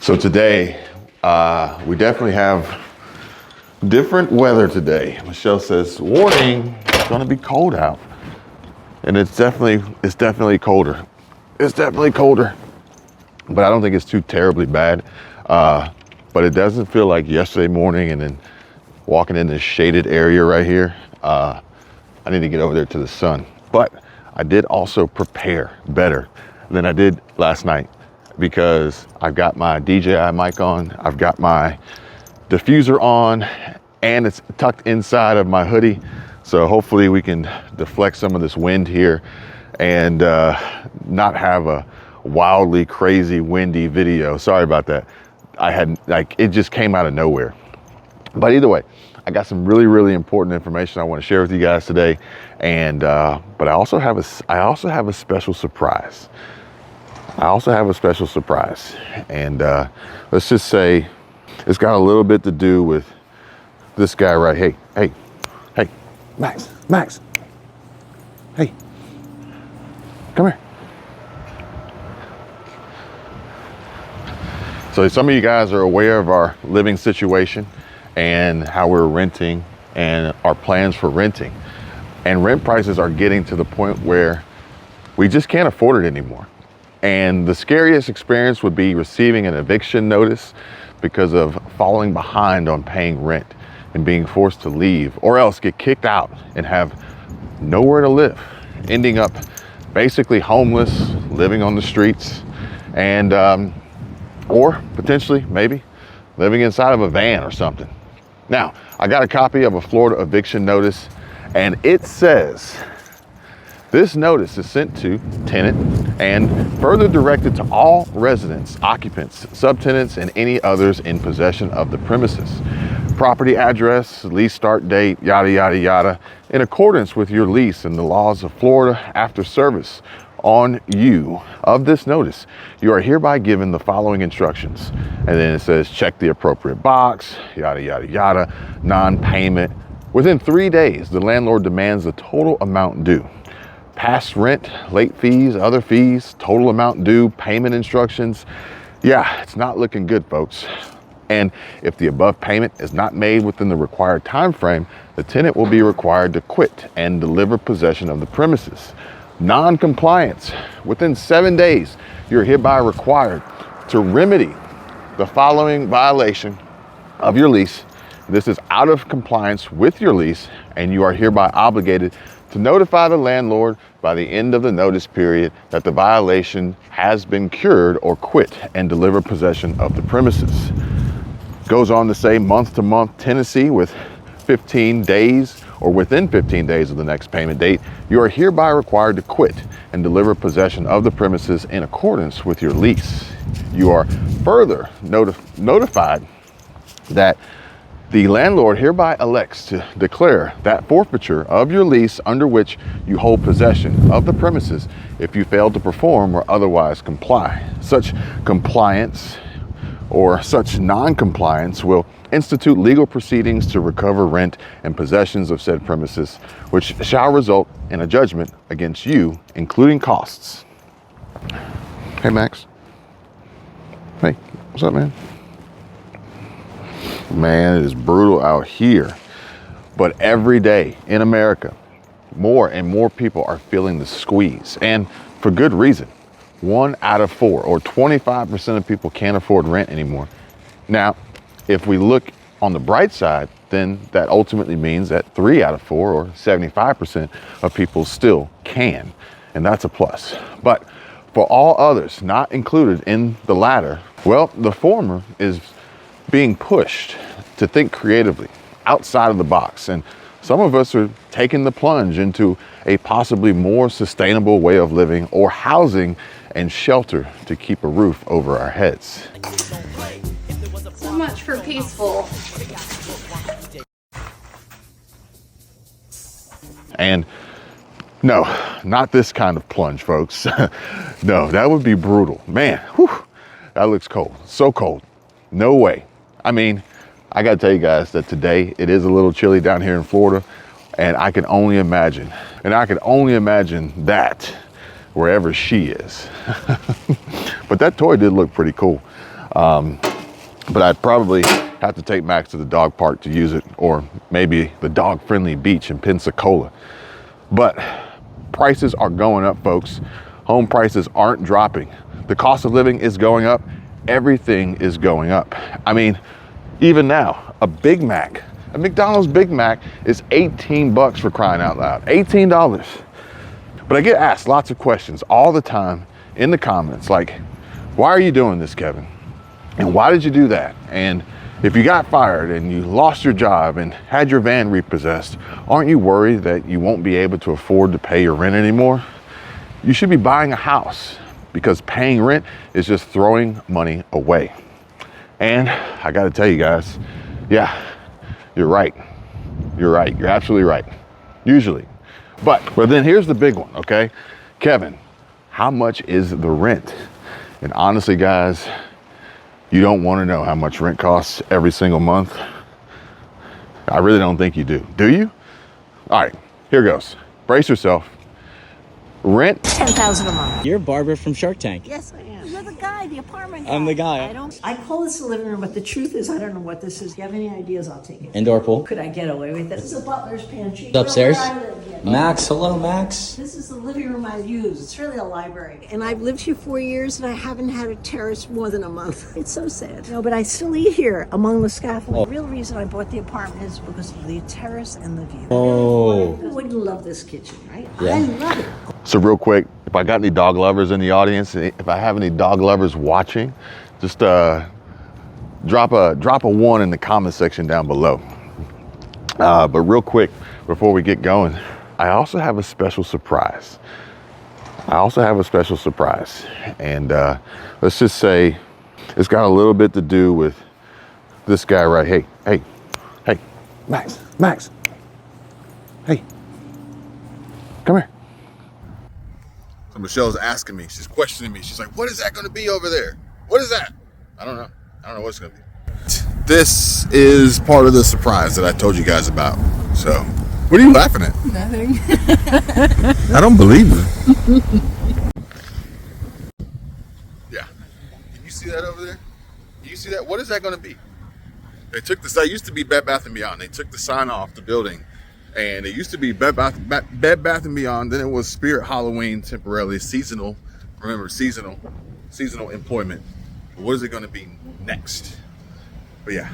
So today, we definitely have different weather today. Michelle says, warning, it's gonna be cold out. And it's definitely colder. It's definitely colder, but I don't think it's too terribly bad. But it doesn't feel like yesterday morning and then walking in this shaded area right here. I need to get over there to the sun. But I did also prepare better than I did last night, because I've got my DJI mic on, I've got my diffuser on, and it's tucked inside of my hoodie. So hopefully we can deflect some of this wind here and not have a wildly crazy windy video. Sorry about that. It just came out of nowhere. But either way, I got some really important information I want to share with you guys today. And but I also have a special surprise. And let's just say it's got a little bit to do with this guy right. Hey, Max. Hey, come here. So some of you guys are aware of our living situation and how we're renting and our plans for renting. And rent prices are getting to the point where we just can't afford it anymore. And the scariest experience would be receiving an eviction notice because of falling behind on paying rent and being forced to leave, or else get kicked out and have nowhere to live, ending up basically homeless, living on the streets, and or potentially maybe living inside of a van or something. Now, I got a copy of a Florida eviction notice, and it says, this notice is sent to tenant and further directed to all residents, occupants, subtenants, and any others in possession of the premises. Property address, lease start date, yada, yada, yada, in accordance with your lease and the laws of Florida after service on you of this notice, you are hereby given the following instructions. And then it says, check the appropriate box, yada, yada, yada, non-payment. Within 3 days, the landlord demands the total amount due. Past rent, late fees, other fees, total amount due, payment instructions. Yeah, it's not looking good, folks. And if the above payment is not made within the required time frame, the tenant will be required to quit and deliver possession of the premises. Non-compliance, within 7 days, you're hereby required to remedy the following violation of your lease. This is out of compliance with your lease, and you are hereby obligated to notify the landlord by the end of the notice period that the violation has been cured, or quit and deliver possession of the premises. Goes on to say month-to-month tenancy with 15 days or within 15 days of the next payment date, you are hereby required to quit and deliver possession of the premises in accordance with your lease. You are further notified that the landlord hereby elects to declare that forfeiture of your lease under which you hold possession of the premises if you fail to perform or otherwise comply. Such compliance or such non-compliance will institute legal proceedings to recover rent and possessions of said premises, which shall result in a judgment against you, including costs. Hey, Max. Hey, what's up, man? Man, it is brutal out here. But every day in America, more and more people are feeling the squeeze, and for good reason. 1 out of 4, or 25% of people, can't afford rent anymore. Now, if we look on the bright side, then that ultimately means that 3 out of 4, or 75% of people, still can, and that's a plus. But for all others not included in the latter, well, the former is being pushed to think creatively, outside of the box, and some of us are taking the plunge into a possibly more sustainable way of living, or housing and shelter to keep a roof over our heads. So much for peaceful. And no, not this kind of plunge, folks. No, that would be brutal. Man, whew, that looks cold, so cold. No way. I mean, I gotta tell you guys that today it is a little chilly down here in Florida, and I can only imagine that wherever she is. But that toy did look pretty cool. But I'd probably have to take Max to the dog park to use it, or maybe the dog-friendly beach in Pensacola. But prices are going up, folks. Home prices aren't dropping. The cost of living is going up. Everything is going up. I mean, even now, a Big Mac, a McDonald's Big Mac is 18 bucks, for crying out loud, $18. But I get asked lots of questions all the time in the comments, like, why are you doing this, Kevin? And why did you do that? And if you got fired and you lost your job and had your van repossessed, aren't you worried that you won't be able to afford to pay your rent anymore? You should be buying a house, because paying rent is just throwing money away. And I gotta tell you guys, yeah, you're right. You're right, you're absolutely right, usually. But then here's the big one, okay? Kevin, how much is the rent? And honestly, guys, you don't want to know how much rent costs every single month. I really don't think you do. Do you? All right, here goes. Brace yourself. Rent. $10,000 a month. You're Barbara from Shark Tank. Yes, I am. You're the guy, the apartment guy. I'm the guy. I call this the living room, but the truth is, I don't know what this is. If you have any ideas, I'll take it. Indoor pool. Could I get away with it? This is a butler's pantry. It's upstairs. Where I live, yeah. Max, hello, Max. This is the living room I use. It's really a library. And I've lived here 4 years, and I haven't had a terrace more than a month. It's so sad. No, but I still eat here among the scaffolding. The real reason I bought the apartment is because of the terrace and the view. Oh. Who wouldn't love this kitchen, right? Yeah. I love it. So real quick, if I got any dog lovers in the audience, if I have any dog lovers watching, just drop a one in the comment section down below. But real quick, before we get going, I also have a special surprise. And let's just say it's got a little bit to do with this guy right. Hey, Max. Hey, come here. So Michelle's asking me, she's questioning me. She's like, what is that going to be over there? What is that? I don't know what it's going to be. This is part of the surprise that I told you guys about. So, what are you laughing at? Nothing. I don't believe you. Yeah. Can you see that over there? Can you see that? What is that going to be? They took this, that used to be Bed Bath & Beyond. They took the sign off the building. And it used to be Bed Bath & Beyond. Then it was Spirit Halloween, temporarily seasonal. Remember, seasonal employment. But what is it going to be next? But yeah,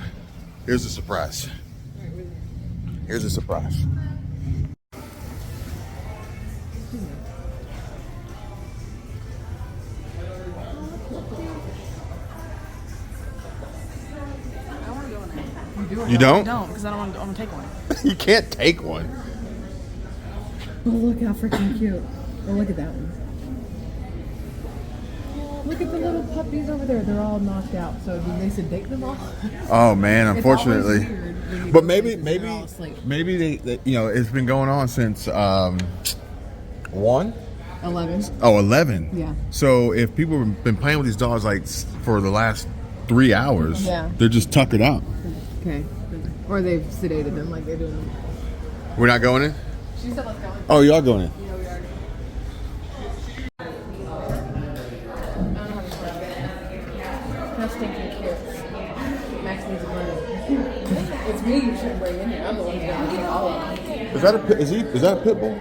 here's the surprise. Here's a surprise. You don't? I don't, because I don't want to take one. You can't take one. Oh, look how freaking cute. Oh, look at that one. Look at the little puppies over there. They're all knocked out. So did they sedate them all? Oh man, unfortunately. It's always weird when you But go maybe places and they're all asleep. they it's been going on since 1? 11. Oh, 11. Yeah. So if people have been playing with these dogs like for the last 3 hours, Yeah. they're just tuckered out. Okay. Or they've sedated them like they're doing. We're not going in? She said let's go in. Oh, you are going in. Yeah, we are. How stinking cute. Max needs a burn. It's me you shouldn't bring in here. I'm the one who's going to take all of them. Is that a pit bull?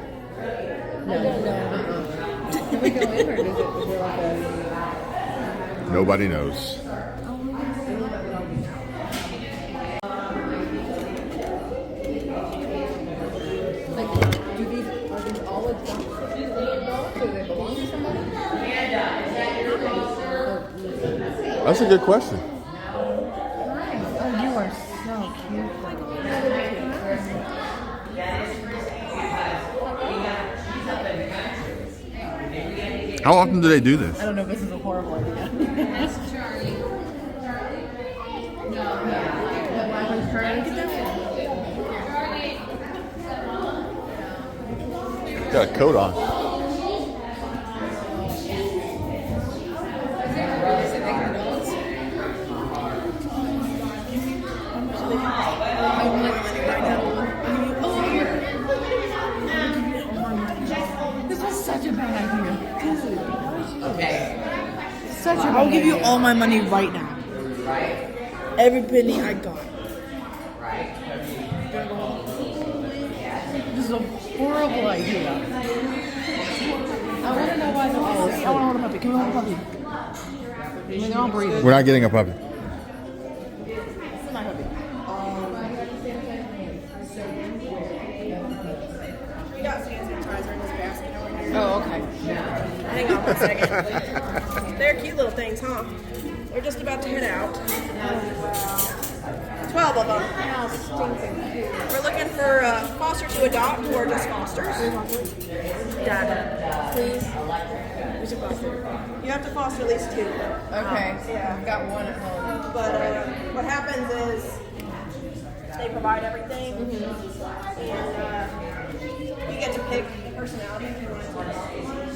Can we go in or is there like a... Nobody knows. Are these all adopted dogs? Do they belong to somebody? That's a good question. Oh, you are so cute. How often do they do this? I don't know if this is a horrible idea. Got a coat on. This was such a bad idea. I'll give you all my money right now. Every penny I got. This is a horrible idea. I want to know why they're all asleep. I want to hold a puppy. Can we hold a puppy? I mean, they're all breathing. We're not getting a puppy. This is my puppy. We got hand sanitizer in this basket over here. Oh, okay. Hang on 1 second. They're cute little things, huh? We're just about to head out. 12 of them. We're looking for foster to adopt or just fosters. Dad, please. We should foster. You have to foster at least 2. Okay. Yeah. I've got one at home. But what happens is they provide everything, and you get to pick personality if you want to adopt one.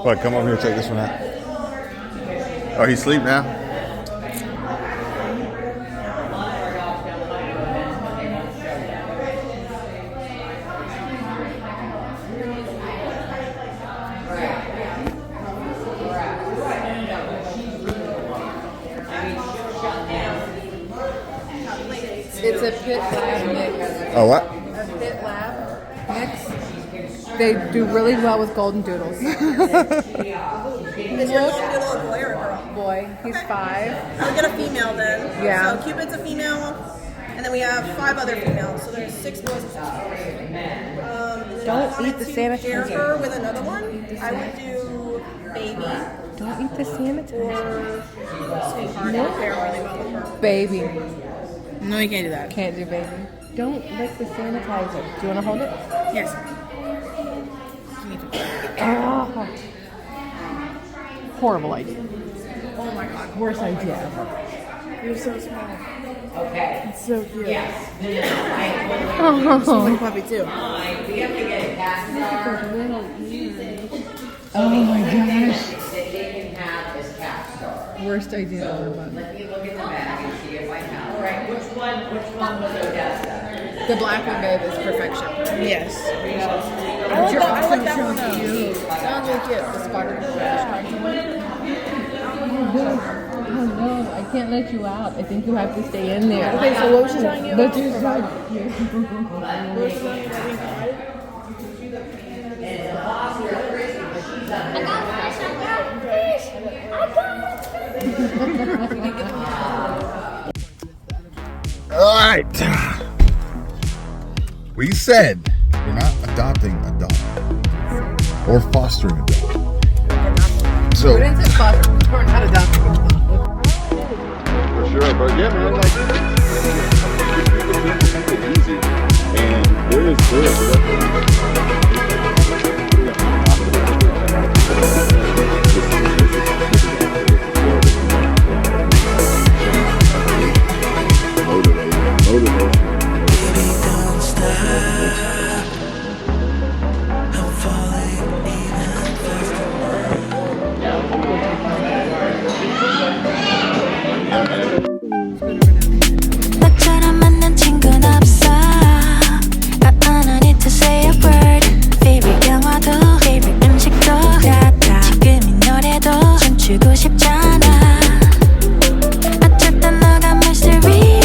What, come over here and check this one out. Oh, he's asleep now? It's a pit lab mix. Oh, what? A pit lab mix. They do really well with golden doodles. Is your golden doodle a boy or a girl? Boy, he's 5. I'll get a female then. Yeah. So Cupid's a female, and then we have 5 other females. So there's 6 boys and 6 girls. Don't eat the Share sanitizer. her with another one. I would do baby Don't eat the sanitizer. or sweetheart. I don't care really well with her. Baby. No, you can't do that. Can't do baby. Don't lick the sanitizer. Do you want to hold it? Yes. Oh. Horrible idea. Oh my god. Worst idea ever. You're so small. Okay. It's so cute. Yes. Oh, My puppy too. We have to get it past oh my gosh. that they can have this cat star. Worst idea ever. But Let me look at the bag and see if I have. All right. Which one was Odessa? the black one, babe, is perfection. Yes. I like that one. Sounds really cute. The sparkle one. Oh no, I can't let you out. I think you have to stay in there. Okay, so what was she telling you? But you're so All right. We said we're not adopting a dog or fostering a dog. So we didn't say foster. We're not adopting. for sure, but yeah, man, like it's easy, and there is 너처럼 만난 친구는 없어. I don't need to say a word. Favorite 영화도 favorite 음식도 같아. 지금 이 노래도 춤추고 싶잖아. 어쨌든 너가 mystery.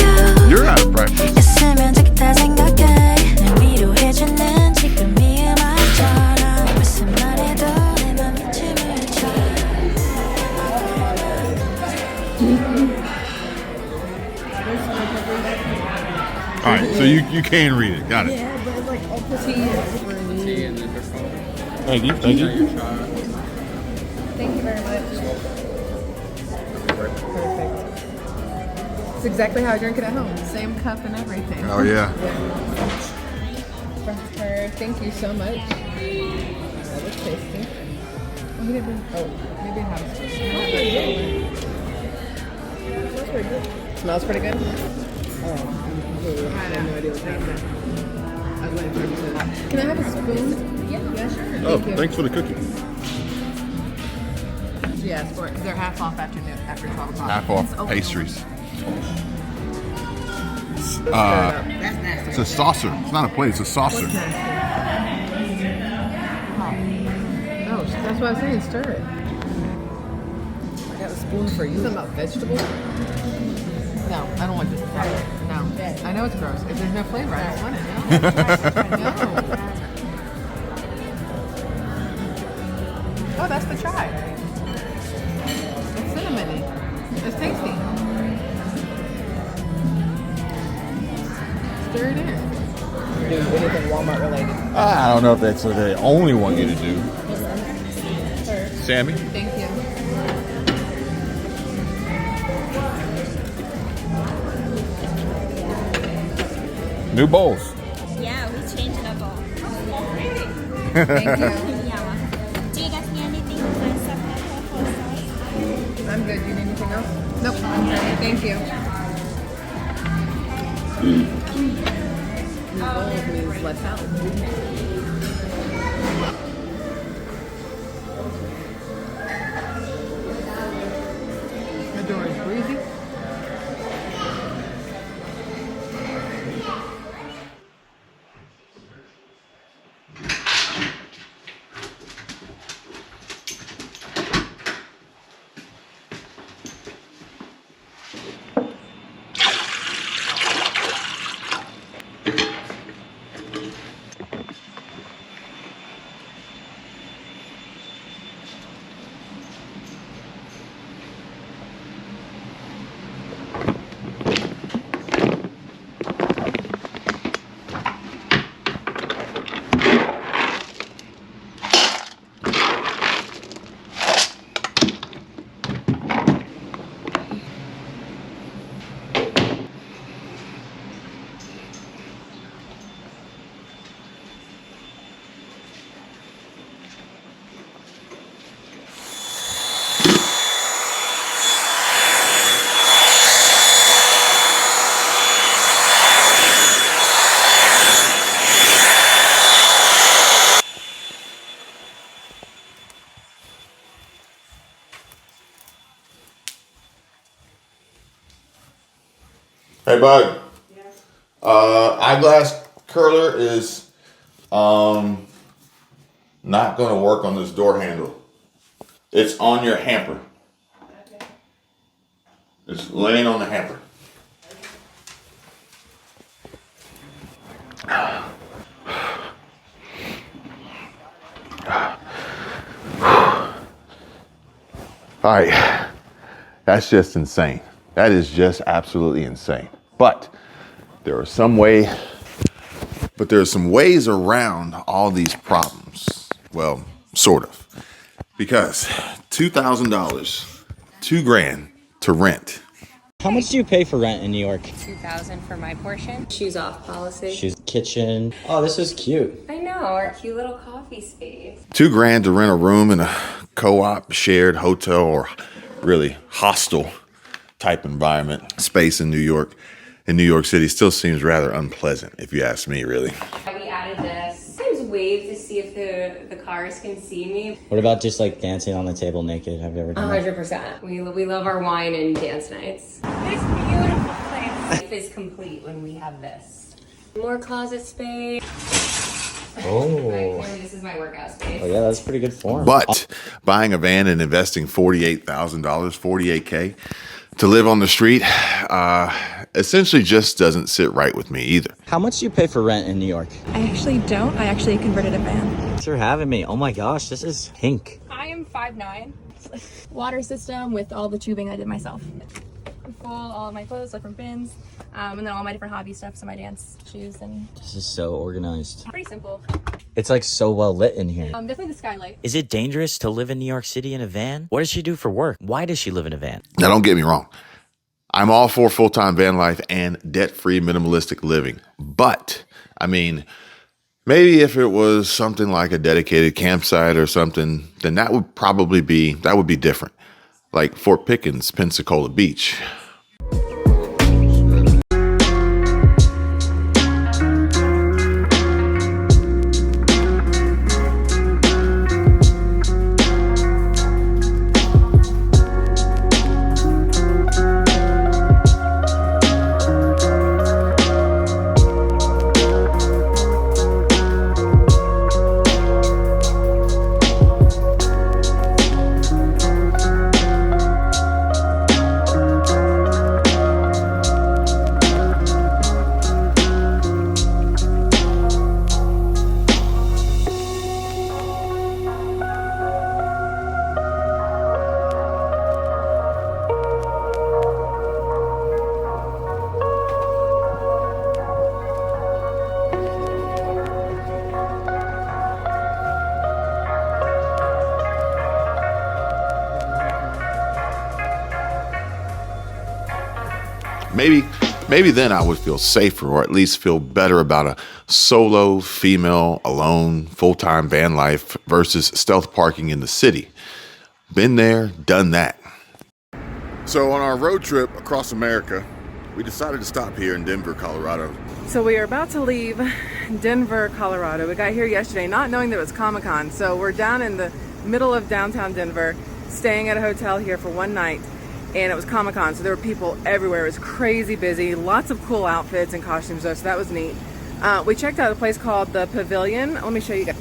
You're out of practice. 있으면 좋겠다 생각해. 날 위로해주는 지금 이 음악처럼 무슨 말해도 내 맘이 춤을 춰. All right, so you can read it. Got it. Yeah, but like all Thank you. Thank you. Thank you very much. Perfect. It's exactly how I drink it at home. Same cup and everything. Oh yeah. Thank you so much. That looks tasty. Oh, he didn't. Oh, maybe I have a spoon. Smells pretty good. Smells pretty good. Oh, I have no idea what's happening. I was waiting for him to. Can I have a spoon? Yeah, sure. Oh, thanks for the cookie. Yeah, they're half off after 12 o'clock. Half off pastries. It's a saucer. It's not a plate. It's a saucer. Oh, that's what I was saying. Stir it. I got a spoon for you. Something about vegetables? No, I don't want this. No, I know it's gross. If there's no flavor, I don't want it. No. Oh, that's the chive. It's cinnamony. It's tasty. Stir it in. Do anything Walmart related. I don't know if that's what they only want you to do. Sammy? Thank you. New bowls. Yeah, we changed the bowl. Thank you. Yeah. Do you guys need anything besides separate for sauce? I'm good. Do you need anything else? Nope. I'm ready. Thank you. New bowls means let's help. The door is breezy. Hey, bud. Eyeglass curler is not going to work on this door handle. It's on your hamper. It's laying on the hamper. All right, that's just insane. That is just absolutely insane. But there are some ways around all these problems. Well, sort of. Because $2,000, $2,000 to rent. How much do you pay for rent in New York? $2,000 for my portion. Shoes off policy. Shoes, kitchen. Oh, this is cute. I know, our cute little coffee space. $2,000 to rent a room in a co-op, shared hotel, or really hostel type environment. Space in New York City still seems rather unpleasant, if you ask me, really. We added this. Sometimes wave to see if the cars can see me. What about just like dancing on the table naked? Have you ever done that? 100%. We love our wine and dance nights. It's beautiful place. Life is complete when we have this. More closet space. Oh. This is my workout space. Oh yeah, that's pretty good form. But buying a van and investing $48,000, $48K to live on the street, essentially just doesn't sit right with me either. How much do you pay for rent in New York? I actually don't. I actually converted a van. Thanks for having me. Oh my gosh, this is pink. I am 5'9". Water system with all the tubing I did myself. Full, all of my clothes, different bins, and then all my different hobby stuff, so my dance shoes and... This is so organized. Pretty simple. It's like so well lit in here. Definitely the skylight. Is it dangerous to live in New York City in a van? What does she do for work? Why does she live in a van? Now, don't get me wrong. I'm all for full-time van life and debt-free minimalistic living. But, I mean, maybe if it was something like a dedicated campsite or something, then that would be different. Like Fort Pickens, Pensacola Beach. Maybe then I would feel safer, or at least feel better about a solo, female, alone, full-time van life versus stealth parking in the city. Been there, done that. So on our road trip across America, we decided to stop here in Denver, Colorado. So we are about to leave Denver, Colorado. We got here yesterday not knowing that it was Comic-Con. So we're down in the middle of downtown Denver, staying at a hotel here for one night. And it was Comic-Con, so there were people everywhere. It was crazy busy, lots of cool outfits and costumes though, so that was neat. We checked out a place called the Pavilion. Let me show you guys.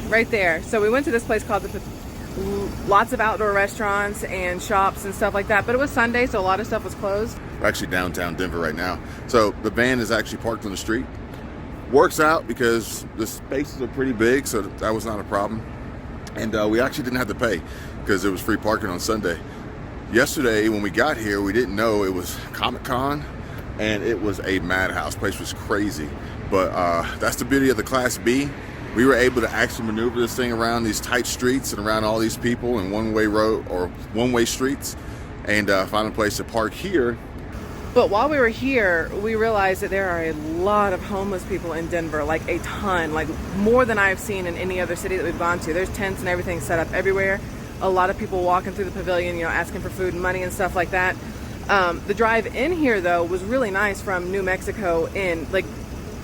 Right there. So we went to this place called the Pavilion. Lots of outdoor restaurants and shops and stuff like that, but it was Sunday, so a lot of stuff was closed. We're actually downtown Denver right now. So the van is actually parked on the street. Works out because the spaces are pretty big, so that was not a problem. And we actually didn't have to pay because it was free parking on Sunday. Yesterday, when we got here, we didn't know it was Comic-Con, and it was a madhouse. The place was crazy, but that's the beauty of the Class B. We were able to actually maneuver this thing around these tight streets and around all these people in one-way road or one-way streets, and find a place to park here. But while we were here, we realized that there are a lot of homeless people in Denver, like a ton, like more than I've seen in any other city that we've gone to. There's tents and everything set up everywhere. A lot of people walking through the pavilion, you know, asking for food and money and stuff like that. The drive in here, though, was really nice from New Mexico in. Like,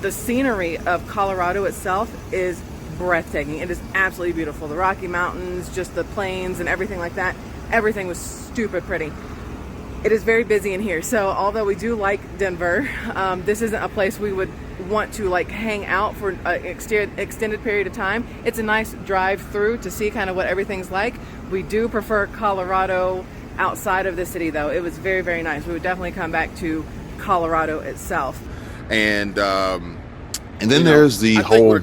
the scenery of Colorado itself is breathtaking. It is absolutely beautiful. The Rocky Mountains, just the plains and everything like that. Everything was stupid pretty. It is very busy in here. So although we do like Denver, this isn't a place we would want to like hang out for an extended period of time. It's a nice drive through to see kind of what everything's like. We do prefer Colorado outside of the city though. It was very, very nice. We would definitely come back to Colorado itself. And then there's the whole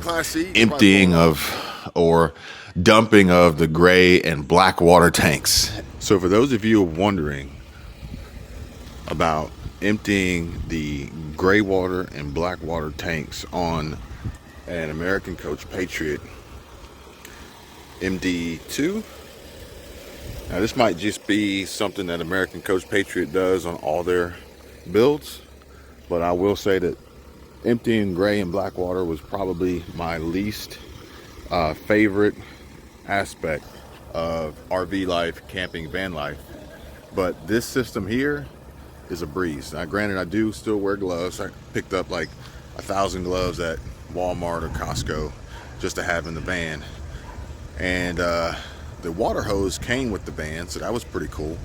emptying of or dumping of the gray and black water tanks. So for those of you wondering about emptying the gray water and black water tanks on an American Coach Patriot MD2. Now this might just be something that American Coach Patriot does on all their builds, but I will say that emptying gray and black water was probably my least favorite aspect of RV life, camping, van life. But this system here is a breeze. Now granted, I do still wear gloves. I picked up like 1,000 gloves at Walmart or Costco just to have in the van. And the water hose came with the van, so that was pretty cool.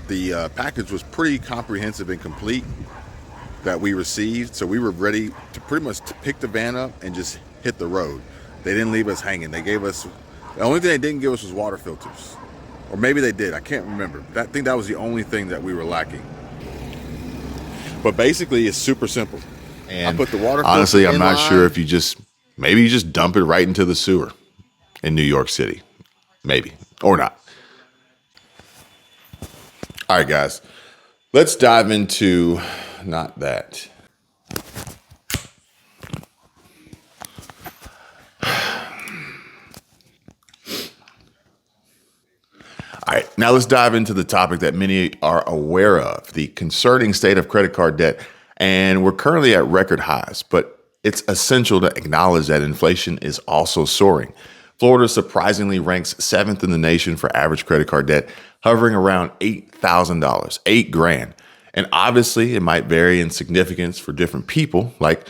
The package was pretty comprehensive and complete that we received, so we were ready to pretty much pick the van up and just hit the road. They didn't leave us hanging. They gave us, the only thing they didn't give us was water filters. Or maybe they did, I can't remember. I think that was the only thing that we were lacking. But basically, it's super simple. And I put the water. Honestly, I'm not sure if maybe you just dump it right into the sewer in New York City, maybe or not. All right, guys, let's dive into not that. Now let's dive into the topic that many are aware of, the concerning state of credit card debt. And we're currently at record highs, but it's essential to acknowledge that inflation is also soaring. Florida surprisingly ranks 7th in the nation for average credit card debt, hovering around $8,000, $8,000. And obviously it might vary in significance for different people. Like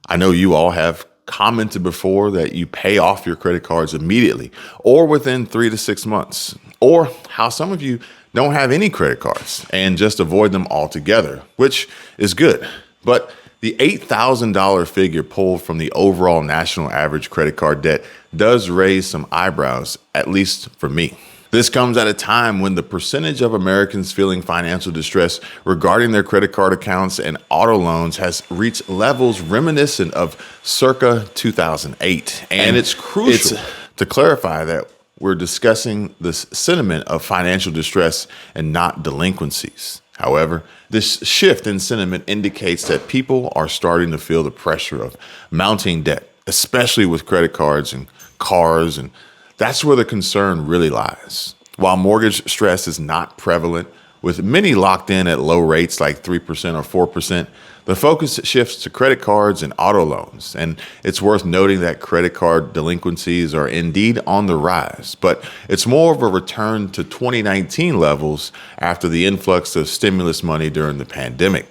I know you all have commented before that you pay off your credit cards immediately or within 3 to 6 months, or how some of you don't have any credit cards and just avoid them altogether, which is good. But the $8,000 figure pulled from the overall national average credit card debt does raise some eyebrows, at least for me. This comes at a time when the percentage of Americans feeling financial distress regarding their credit card accounts and auto loans has reached levels reminiscent of circa 2008. And it's crucial to clarify that we're discussing the sentiment of financial distress and not delinquencies. However, this shift in sentiment indicates that people are starting to feel the pressure of mounting debt, especially with credit cards and cars, and that's where the concern really lies. While mortgage stress is not prevalent, with many locked in at low rates like 3% or 4%, the focus shifts to credit cards and auto loans. And it's worth noting that credit card delinquencies are indeed on the rise, but it's more of a return to 2019 levels after the influx of stimulus money during the pandemic.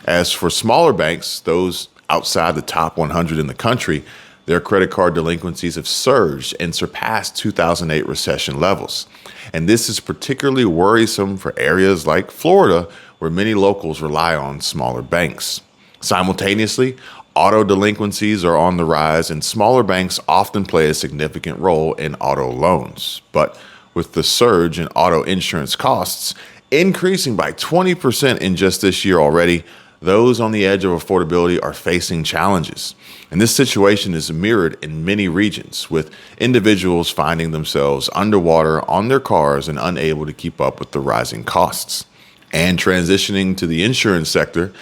As for smaller banks, those outside the top 100 in the country, their credit card delinquencies have surged and surpassed 2008 recession levels. And this is particularly worrisome for areas like Florida, where many locals rely on smaller banks. Simultaneously, auto delinquencies are on the rise, and smaller banks often play a significant role in auto loans. But with the surge in auto insurance costs increasing by 20% in just this year already, those on the edge of affordability are facing challenges. And this situation is mirrored in many regions, with individuals finding themselves underwater on their cars and unable to keep up with the rising costs. And transitioning to the insurance sector,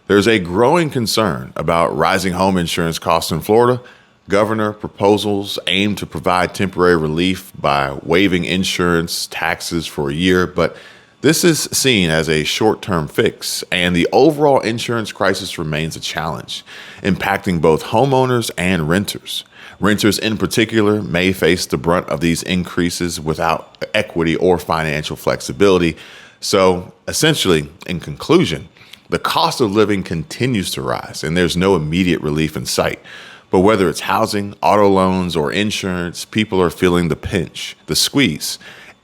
there's a growing concern about rising home insurance costs in Florida. Governor proposals aim to provide temporary relief by waiving insurance taxes for a year, but this is seen as a short-term fix, and the overall insurance crisis remains a challenge, impacting both homeowners and renters. Renters in particular may face the brunt of these increases without equity or financial flexibility. So essentially, in conclusion, the cost of living continues to rise, and there's no immediate relief in sight. But whether it's housing, auto loans, or insurance, people are feeling the pinch, the squeeze.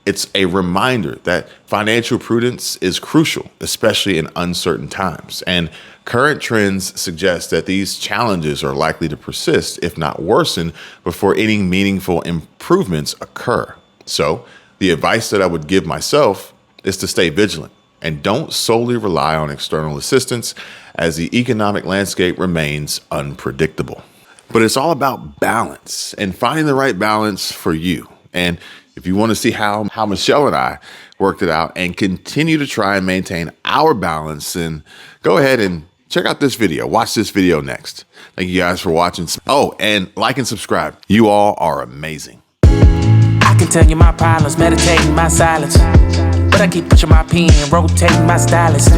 It's a reminder that financial prudence is crucial, especially in uncertain times. And current trends suggest that these challenges are likely to persist, if not worsen, before any meaningful improvements occur. So the advice that I would give myself is to stay vigilant and don't solely rely on external assistance, as the economic landscape remains unpredictable. But it's all about balance and finding the right balance for you. And if you want to see how Michelle and I worked it out and continue to try and maintain our balance, then go ahead and check out this video. Watch this video next. Thank you guys for watching. Oh, and like and subscribe. You all are amazing. I can tell you my problems, meditating my silence. But I keep pushing my pen, rotating my stylus.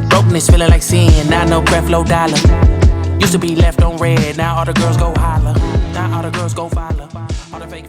Brokenness feeling like sin, now no breath, low dollar. Used to be left on red, now all the girls go holler. Now all the girls go follow. All the fake